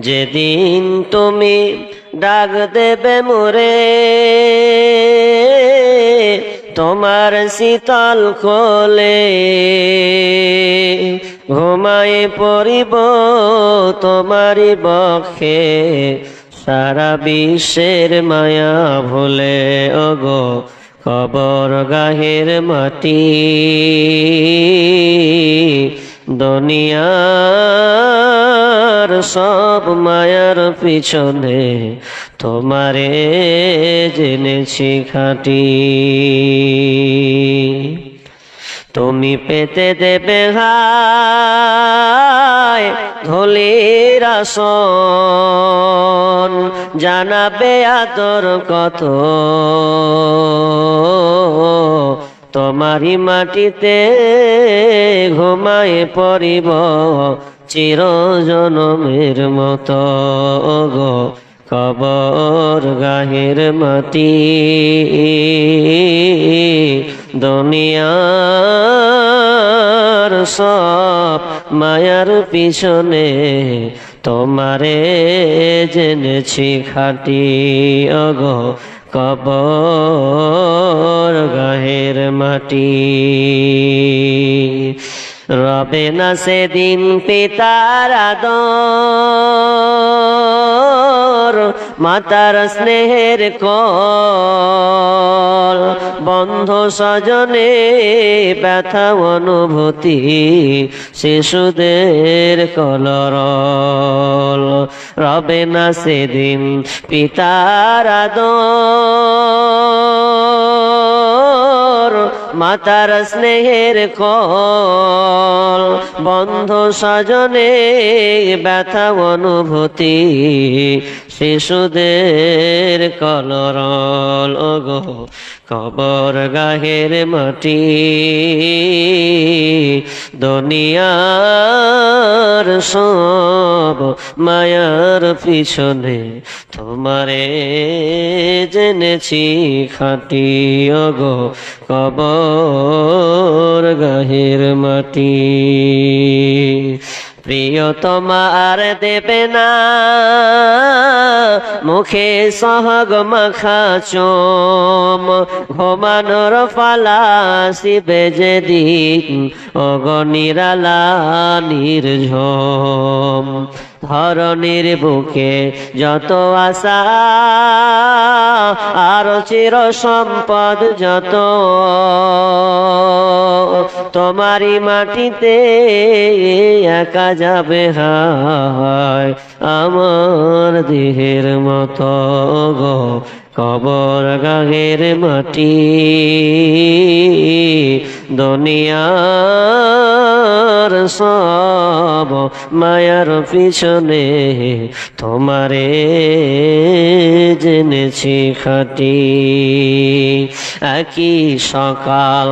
যেদিন তুমি ডাক দেবে মোরে, তোমার শীতল কোলে ঘুমায় পড়িব তোমারি বক্ষে, সারা বিশ্বের মায়া ভুলে ওগো কবর গাহের মাটি। দুনিয়ার সব মায়ার পিছনে তোমারে জেনেছি খাঁটি। তুমি পেতে দেবে হায় ধুলির আসন, জানাবে আদর কত তোমারি মাটিতে ঘুমায় পড়িব চিরজনমের মতো গো কবর গাহের মাটি। দুনিয়ার সব মায়ার পিছনে তোমারে জেনেছি খাঁটি ওগো কবর গাহের মাটি। রবে না সেদিন পিতার আদর, মাতার স্নেহের কল, বন্ধু স্বজনে ব্যথা অনুভূতি, শিশুদের কলরল। রবে না সেদিন পিতার আদর, মাতার স্নেহের কল, বন্ধু স্বজনে ব্যথা অনুভূতি, শিশুদের কলরল ওগো কবর গাহের মাটি। দুনিয়ার সব মায়ার পিছনে তোমারে জেনেছি খাঁটি ওগো কবর গাহের মাটি। প্রিয়তমা আর দেবে না মুখে সহগ মাখা চুম, ঘুমানোর পালা আসিবে যেদিন ওগো নিরালা নির্ঝুম। ধরণীর বুকে যত আশা আর চির সম্পদ যত, তোমারি মাটিতে একা যাবে হায় আমার দেহের মতো গো কবর গাহের মাটি। দুনিয়ার সব মায়ার পিছনে তোমারে জেনেছি খাঁটি। একই সকাল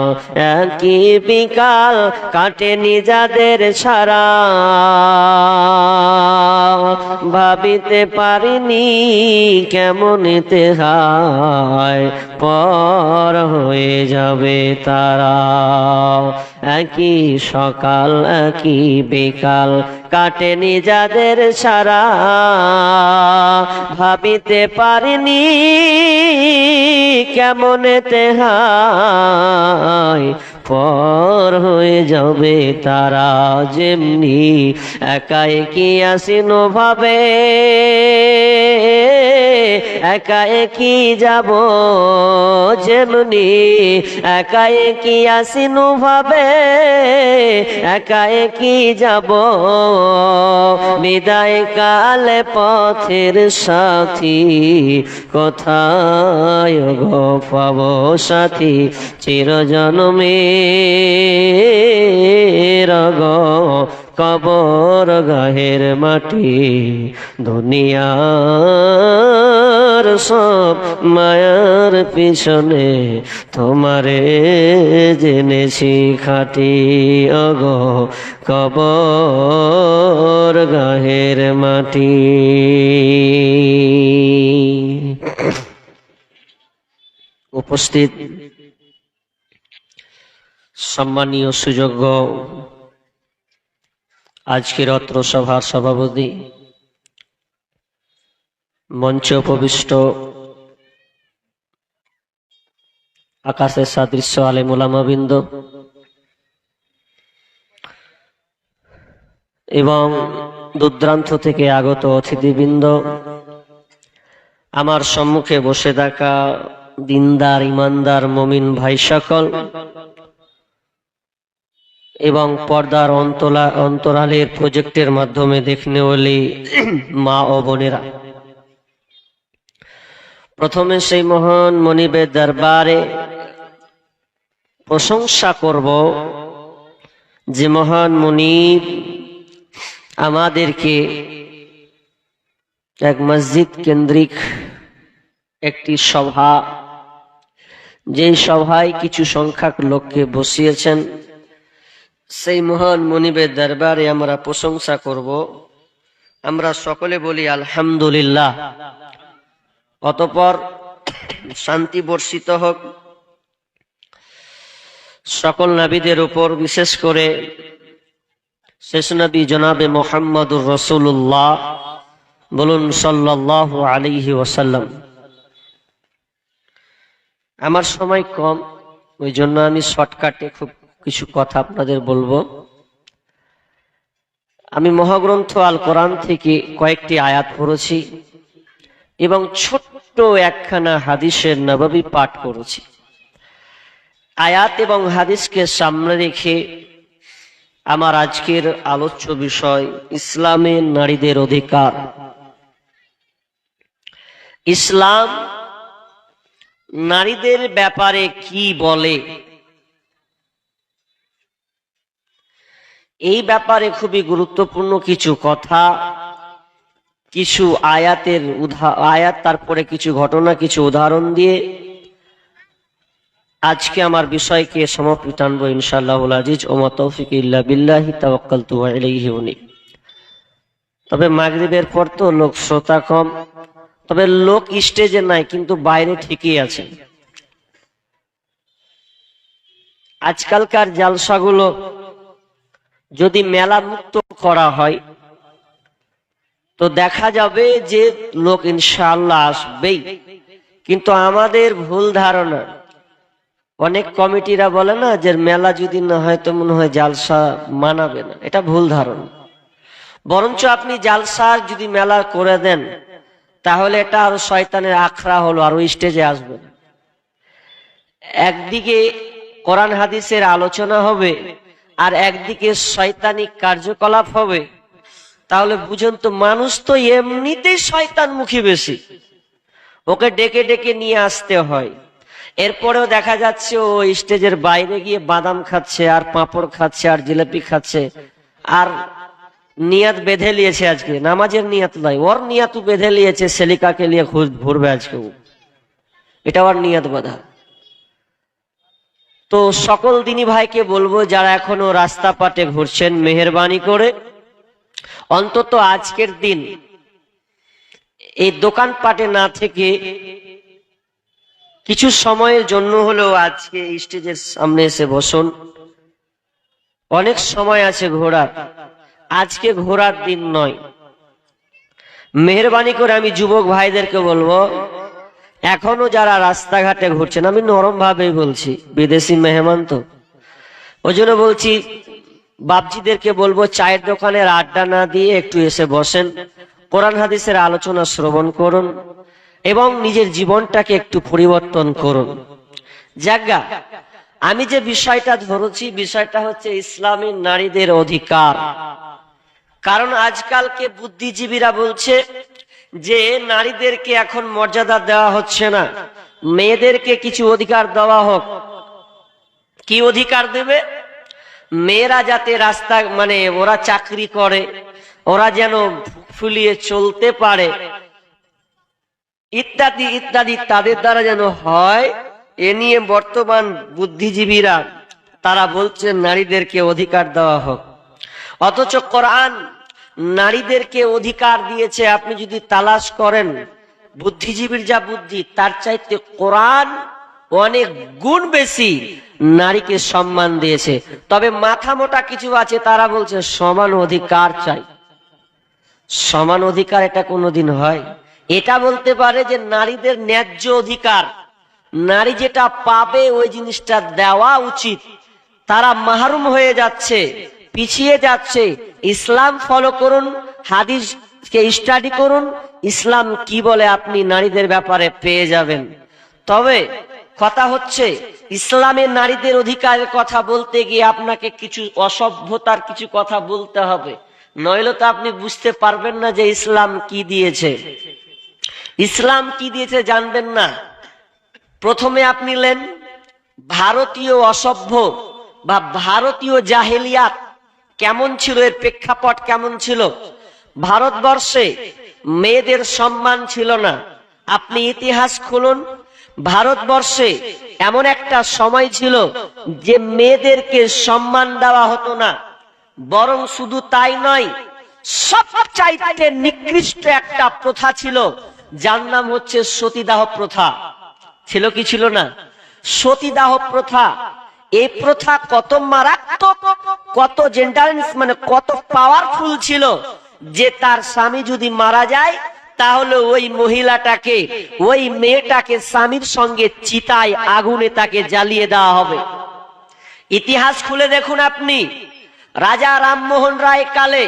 একই বিকাল কাটেনি যাদের ছাড়া, ভাবিতে পারিনি কেমন ইতিহাস পর হয়ে যাবে তারা। একই সকাল একই বিকাল কাটেনি যাদের ছাড়া, ভাবিতে পারিনি কেমন ইতিহাস পর হয়ে যাবে তারা। যেমনি একা একই আসিন ভাবে, একা একই যাব, যেমনি একা একই আসিন ভাবে, একা একই যাব। বিদায় কালে পথের সাথী কোথায় গো পাবো সাথী, চিরজনমের গো কবর গাহের মাটি। দুনিয়ার সব মায়ার পিছনে তোমারে জেনেছি খাঁটি ওগো কবর গাহের মাটি। উপস্থিত সম্মানীয় সুযোগ্য আজকের অত্র সভার সভাপতি মঞ্চ উপবিষ্ট আকাশের সাদৃশ্য আলেম ওলামাবৃন্দ এবং দূরদূরান্ত থেকে আগত অতিথিবৃন্দ, আমার সম্মুখে বসে থাকা দিনদার ইমানদার মুমিন ভাই সকল এবং পর্দার অন্তরালের প্রজেক্টের মাধ্যমে দেখনে ওলি মা ও বোনেরা, প্রথমে সেই মহান মনিবের দরবারে প্রশংসা করব যে মহান মনিব আমাদেরকে এক মসজিদ কেন্দ্রিক একটি সভা, যেই সভায় কিছু সংখ্যক লোককে বসিয়েছেন, সেই মহান মনিবের দরবারে আমরা প্রশংসা করব। আমরা সকলে বলি আলহামদুলিল্লাহ। অতঃপর শান্তি বর্ষিত হোক সকল নবীদের উপর, বিশেষ করে শেষ নবী জনাবে মুহাম্মদুর রাসূলুল্লাহ, বলুন সাল্লাল্লাহু আলাইহি ওয়াসাল্লাম। আমার সময় কম, ওই জন্য আমি শর্টকাটে খুব কিছু কথা আপনাদের বলবো। আমি মহাগ্রন্থ আল কোরআন থেকে কয়েকটি আয়াত পড়েছি এবং ছোট্ট একখানা হাদিসের নববী পাঠ করেছি। আয়াত এবং হাদিসকে সামনে রেখে আমার আজকের আলোচ্য বিষয় ইসলামে নারীদের অধিকার। ইসলাম নারীদের ব্যাপারে কি বলে, এই ব্যাপারে খুবই গুরুত্বপূর্ণ কিছু কথা, কিছু আয়াত, তারপরে কিছু ঘটনা, কিছু উদাহরণ দিয়ে আজকে আমার বিষয়কে সমাপ্তি টানবো ইনশাআল্লাহুল আজিজ। ওমা তৌফিক ইল্লা বিল্লাহি তাওয়াক্কালতু ওয়া ইলাইহি উনীব। তবে মাগরিবের পর তো লোক শ্রোতা কম, তবে লোক স্টেজে নাই, কিন্তু বাইরে ঠিকই আছে। আজকালকার জালসাগুলো যদি মেলা মুক্ত করা হয় তো দেখা যাবে যে লোক ইনশাআল্লাহ আসবেই। কিন্তু আমাদের ভুল ধারণা, অনেক কমিটিরা বলে না যে মেলা যদি না হয় তো মনে হয় জালসা মানাবে না, এটা ভুল ধারণা। বরঞ্চ আপনি জালসার যদি মেলা করে দেন তাহলে এটা আরো শয়তানের আখড়া হলো, আরো স্টেজে আসবে। একদিকে কোরআন হাদিসের আলোচনা হবে আর একদিকে শয়তানিক কার্যকলাপ হবে, তাহলে বুঝুন তো মানুষ তো এমনিতেই শয়তানমুখী বেশি, ওকে ডেকে ডেকে নিয়ে আসতে হয়। এরপরেও দেখা যাচ্ছে ও স্টেজের বাইরে গিয়ে বাদাম খাচ্ছে আর পাঁপড় খাচ্ছে আর জিলাপি খাচ্ছে, আর নিয়াত বেঁধে নিয়েছে আজকে, নামাজের নিয়াত নয়, ওর নিয়াতও বেঁধে নিয়েছে, সেলিকাকে নিয়ে ঘুরবে আজকে, এটা ওর নিয়াত বাঁধা। তো সকল দিনী ভাইকে বলবো যারা এখনো রাস্তা পাটে ঘুরছেন, মেহেরবানি করে অন্তত আজকের দিন এই দোকান পাটে না থেকে কিছু সময়ের জন্য হলেও আজকে স্টেজের সামনে এসে বসুন। অনেক সময় আছে ঘোরার, আজকে ঘোরার দিন নয়। মেহেরবানি করে আমি যুবক ভাইদেরকে বলবো, এখনো যারা রাস্তাঘাটে ঘুরছেন, আমি নরম ভাবেই বলছি, বিদেশি মেহমান তো, ওই জন্য বলছি, বাপজিদেরকে বলবো চায়ের দোকানের আড্ডা না দিয়ে একটু এসে বসেন, কোরআন হাদিসের আলোচনা শ্রবণ করুন এবং নিজের জীবনটাকে একটু পরিবর্তন করুন। জায়গা আমি যে বিষয়টা ধরেছি, বিষয়টা হচ্ছে ইসলামী নারীদের অধিকার। কারণ আজকালকে বুদ্ধিজীবীরা বলছে যে নারীদেরকে এখন মর্যাদা দেওয়া হচ্ছে না, মেয়েদেরকে কিছু অধিকার দেওয়া হোক। কি অধিকার দেবে? মেয়েরা যাতে রাস্তা ওরা চাকরি করে, ওরা যেন ফুলিয়ে চলতে পারে, ইত্যাদি ইত্যাদি তাদের দ্বারা যেন হয়, এ নিয়ে বর্তমান বুদ্ধিজীবীরা তারা বলছে নারীদেরকে অধিকার দেওয়া হোক। অথচ কোরআন নারীদেরকে অধিকার দিয়েছে। আপনি যদি তালাশ করেন বুদ্ধিজীবীর যা বুদ্ধি, তার চাইতে কোরআন অনেক গুণ বেশি নারীকে সম্মান দিয়েছে। তবে মাথা মোটা কিছু আছে, তারা বলছে সমান অধিকার চাই। সমান অধিকার এটা কোনোদিন হয়? এটা বলতে পারে যে নারীদের ন্যায্য অধিকার, নারী যেটা পাবে ওই জিনিসটা দেওয়া উচিত। তারা মাহরুম হয়ে যাচ্ছে, পিছিয়ে যাচ্ছে। ইসলাম ফলো করুন, হাদিসকে স্টাডি করুন, ইসলাম কি বলে আপনি নারীদের ব্যাপারে পেয়ে যাবেন। তবে কথা হচ্ছে ইসলামের নারীদের অধিকারের কথা বলতে গিয়ে আপনাকে কিছু অসভ্যতার কিছু কথা বলতে হবে, নইলে তো আপনি বুঝতে পারবেন না যে ইসলাম কি দিয়েছে। ইসলাম কি দিয়েছে জানবেন না। প্রথমে আপনি নেন ভারতীয় অসভ্য বা ভারতীয় জাহেলিয়াত কেমন ছিল, এর প্রেক্ষাপট কেমন ছিল। ভারতবর্ষে মেয়েদের সম্মান ছিল না। আপনি ইতিহাস খুলুন, ভারতবর্ষে এমন একটা সময় ছিল যে মেয়েদেরকে সম্মান দেওয়া হতো না। বরং শুধু তাই নয়, সবচাইতে নিকৃষ্ট একটা প্রথা ছিল, যার নাম হচ্ছে সতীদাহ প্রথা। ছিল কি ছিল না? সতীদাহ প্রথা। এই প্রথা কত মারাত্মক, কত জেন্ডারেন্স, মানে কত পাওয়ারফুল ছিল যে তার স্বামী যদি মারা যায় তাহলে ওই মহিলাটাকে, ওই মেয়েটাকে স্বামীর সঙ্গে চিতায় আগুনে তাকে জ্বালিয়ে দেওয়া হবে। ইতিহাস খুলে দেখুন আপনি, রাজা রামমোহন রায় কালে,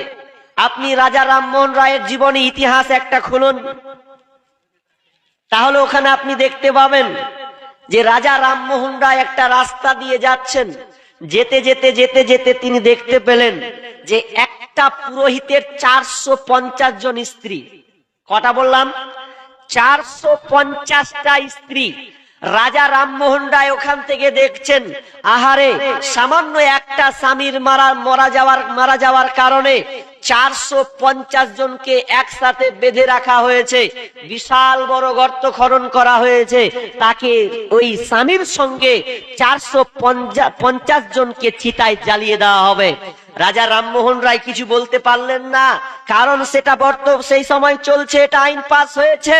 আপনি রাজা রামমোহন রায়ের জীবনী ইতিহাস একটা খুলুন, তাহলে ওখানে আপনি দেখতে পাবেন যে রাজা রামমোহন রায় একটা রাস্তা দিয়ে যাচ্ছেন, যেতে যেতে যেতে যেতে তিনি দেখতে পেলেন যে একটা পুরোহিতের 450 জন স্ত্রী। কটা বললাম? 450টা স্ত্রী। রাজা রামমোহন রায় ওখান থেকে দেখছেন, আহারে, সামান্য একটা স্বামীর মারা যাওয়ার কারণে 450 জনকে একসাথে বেঁধে রাখা হয়েছে, বিশাল বড় গর্ত খনন করা হয়েছে, তাকে ওই স্বামীর সঙ্গে 450 জনকে চিতায় জ্বালিয়ে দেওয়া হবে। রাজা রামমোহন রায় কিছু বলতে পারলেন না, কারণ সেটা সেই সময় চলছে, এটা আইন পাস হয়েছে,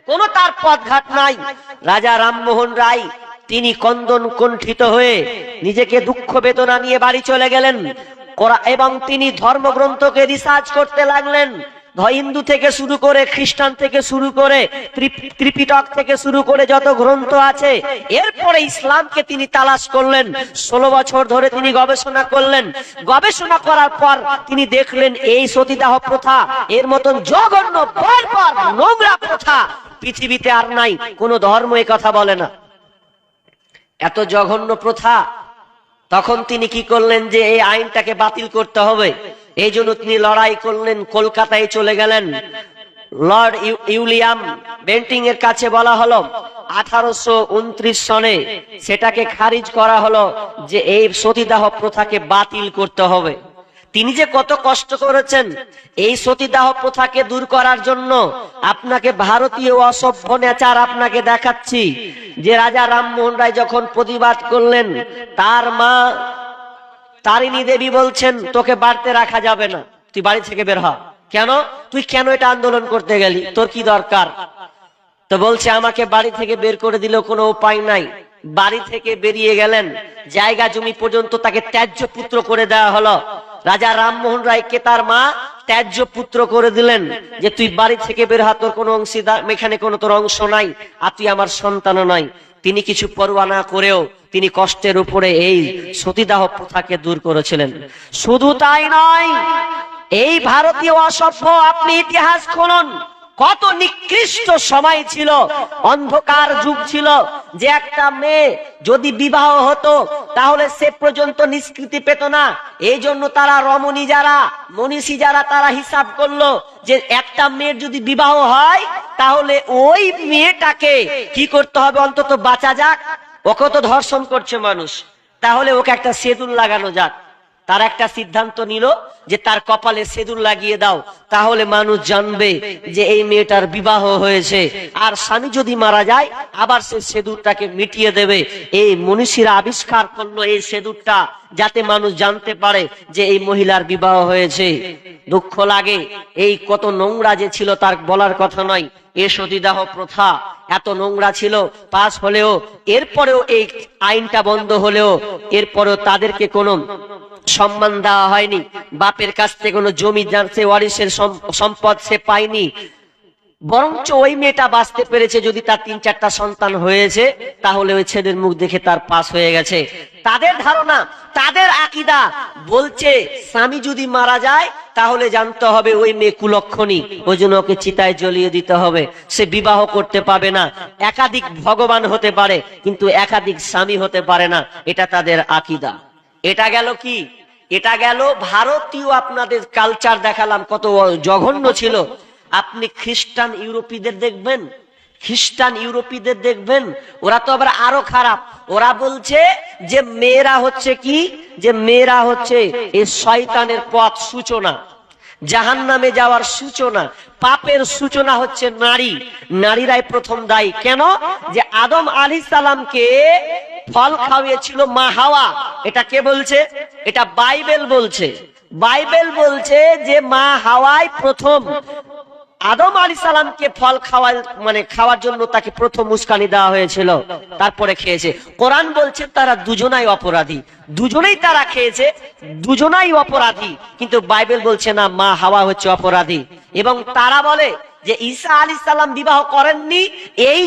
কোন তার পথঘাট নাই। রাজা রামমোহন রায় তিনি কন্দন কণ্ঠিত হয়ে নিজেকে দুঃখ বেদনা নিয়ে বাড়ি চলে গেলেন এবং তিনি ধর্মগ্রন্থকে রিসার্চ করতে লাগলেন। হিন্দু থেকে শুরু করে, খ্রিস্টান থেকে শুরু করে, ত্রিপিটক থেকে শুরু করে যত গ্রন্থ আছে, এরপরে ইসলামকে তিনি তালাশ করলেন। 16 বছর ধরে তিনি গবেষণা করলেন। গবেষণা করার পর তিনি দেখলেন এই সতীদাহ প্রথা, এর মতন জঘন্য, বর্বর, নোংরা প্রথা পৃথিবীতে আর নাই। কোন ধর্ম এ কথা বলে না, এত জঘন্য প্রথা। তখন তিনি কি করলেন যে এই আইনটাকে বাতিল করতে হবে, এই জন্য তিনি লড়াই করলেন, কলকাতায় চলে গেলেন। লর্ড উইলিয়াম বেন্টিং এর কাছে বলা হলো 1829 সনে সেটাকে খারিজ করা হলো যে এই সতীদাহ প্রথাকে বাতিল করতে হবে। তিনি যে কত কষ্ট করেছেন এই সতীদাহ প্রথাকে দূর করার জন্য। আপনাকে ভারতীয় অসভ্য নেচার আপনাকে দেখাচ্ছি যে রাজা রামমোহন রায় যখন প্রতিবাদ করলেন, তার মা তারিণী দেবী বলছেন তোকে বাড়িতে রাখা যাবে না, তুই বাড়ি থেকে বের হ। কেন? তুই কেন এটা আন্দোলন করতে গেলি, তোর কি দরকার? তো বলছে আমাকে বাড়ি থেকে বের করে দিলেও কোনো উপায় নাই। বাড়ি থেকে বেরিয়ে গেলেন, জায়গা জমি পর্যন্ত তাকে ত্যায্য পুত্র করে দেওয়া হলো। রাজা রামমোহন রায়কে তার মা ত্যায্য পুত্র করে দিলেন যে তুই বাড়ি থেকে বের হ, তোর কোনো অংশীদার এখানে, কোনো তোর অংশ নাই, আর তুই আমার সন্তানও নাই। তিনি কিছু পরোয়া না করেও তিনি কষ্টের উপরে এই সতীদাহ প্রথাকে দূর করেছিলেন। শুধু তাই নয়, এই ভারতীয় অসভ্য, আপনি ইতিহাস খুলুন, কত নিকৃষ্ট সময় ছিল, অন্ধকার যুগ ছিল, যে একটা মেয়ে যদি বিবাহ হতো তাহলে সে পর্যন্ত নিষ্কৃতি পেত না। এই জন্য তারা রমণী যারা, মনীষী যারা, তারা হিসাব করলো যে একটা মেয়ের যদি বিবাহ হয় তাহলে ওই মেয়েটাকে কি করতে হবে, অন্তত বাঁচা যাক, ওকে তো ধর্ষণ করছে মানুষ, তাহলে ওকে একটা সেদুর লাগানো যাক। তার একটা সিদ্ধান্ত নিল যে তার কপালে সেদুর লাগিয়ে দাও, তাহলে মানুষ জানবে যে এই মেয়েটার বিবাহ হয়েছে। আর স্বামী যদি মারা যায় আবার সে সেদুরটাকে মিটিয়ে দেবে। এই মনীষীরা আবিষ্কার করলো এই সেদুরটা, যাতে মানুষ জানতে পারে যে এই মহিলার বিবাহ হয়েছে। দুঃখ লাগে, এই কত নোংরা যে ছিল তার বলার কথা নয়। এই সতীদাহ প্রথা এত নোংরা ছিল, পাস হলেও, এরপরেও এই আইনটা বন্ধ হলেও এরপরেও তাদেরকে কোনো সম্মান দেওয়া হয়নি। বাপের কাছ থেকে কোনো জমি, সে ওয়ারিসের সম্পদ সে পায়নি। বরঞ্চ ওই মেয়েটা বাঁচতে পেরেছে, যদি তার 3-4টা সন্তান হয়েছে তাহলে ওই ছেলের মুখ দেখে তার পাস হয়ে গেছে। তাদের ধারণা, তাদের আকীদা বলছে স্বামী যদি মারা যায় তাহলে জানতে হবে ওই মেয়ে কুলক্ষণী, ওই জন্য ওকে চিতায় জ্বলিয়ে দিতে হবে, সে বিবাহ করতে পাবে না। একাধিক ভগবান হতে পারে কিন্তু একাধিক স্বামী হতে পারে না, এটা তাদের আকীদা। এটা গেল কি? এটা গেল ভারতীয় আপনাদের কালচার দেখালাম কত জঘন্য ছিল। আপনি খ্রিস্টান ইউরোপীদের দেখবেন, খ্রিস্টান ইউরোপীদের দেখবেন, ওরা তো আবার আরো খারাপ। ওরা বলছে যে মেয়েরা হচ্ছে কি, যে মেয়েরা হচ্ছে এই শয়তানের পথ সূচনা, জাহান্নামে যাওয়ার সূচনা, পাপের সূচনা হচ্ছে নারী, নারীরাই প্রথম দায়ী। কেন? যে আদম আলাইহিস সালামকে ফল খাওয়িয়েছিল মা হাওয়া। এটা কে বলছে? এটা বাইবেল বলছে। বাইবেল বলছে যে মা হাওয়াই প্রথম আদম আলাইহিস সালামকে ফল খাওয়ার জন্য তাকে প্রথম উস্কানি দেওয়া হয়েছিল, তারপরে খেয়েছে। কোরআন বলছে তারা দুজনাই অপরাধী, দুজনেই তারা খেয়েছে, দুজনাই অপরাধী। কিন্তু বাইবেল বলছে না, মা হাওয়া হচ্ছে অপরাধী। এবং তারা বলে যে ঈসা আলাইহিস সালাম বিবাহ করেননি, এই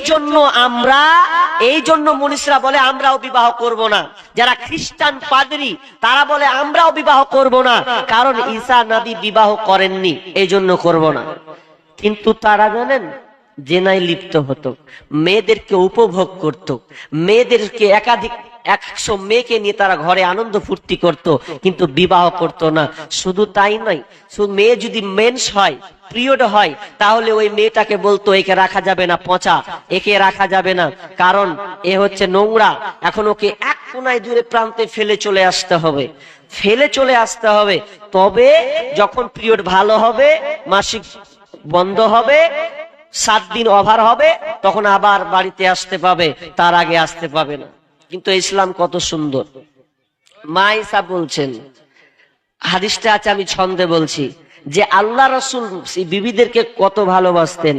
জন্য মনীষীরা বলে আমরাও বিবাহ করব না। যারা খ্রিস্টান পাদ্রী তারা বলে আমরাও বিবাহ করব না, কারণ ঈসা নবী বিবাহ করেননি, এই জন্য করব না। কিন্তু তারা জানেন জেনায় লিপ্ত হতো, মেয়েদেরকে উপভোগ করত, মেয়েদেরকে একাধিক 100 মেয়েকে নিয়ে তারা ঘরে আনন্দ ফুর্তি করত, কিন্তু বিবাহ করত না। শুধু তাই নয়, শুধু মেয়ে যদি মেন্স হয়, পিরিয়ড হয়, তাহলে ওই মেয়েটাকে বলতো একে রাখা যাবে না, পচা, একে রাখা যাবে না, কারণ এ হচ্ছে নোংরা, এখন ওকে এক কোনায় দূরে প্রান্তে ফেলে চলে আসতে হবে, ফেলে চলে আসতে হবে। তবে যখন পিরিয়ড ভালো হবে, মাসিক বন্ধ হবে, 7 দিন ওভার হবে, তখন আবার বাড়িতে আসতে পাবে, তার আগে আসতে পাবে না। কিন্তু ইসলাম কত সুন্দর। মা ঈসা বলছেন, হাদিসটা আছে আমি ছন্দে বলছি, যে আল্লাহ রাসূল বিবিদেরকে কত ভালোবাসতেন।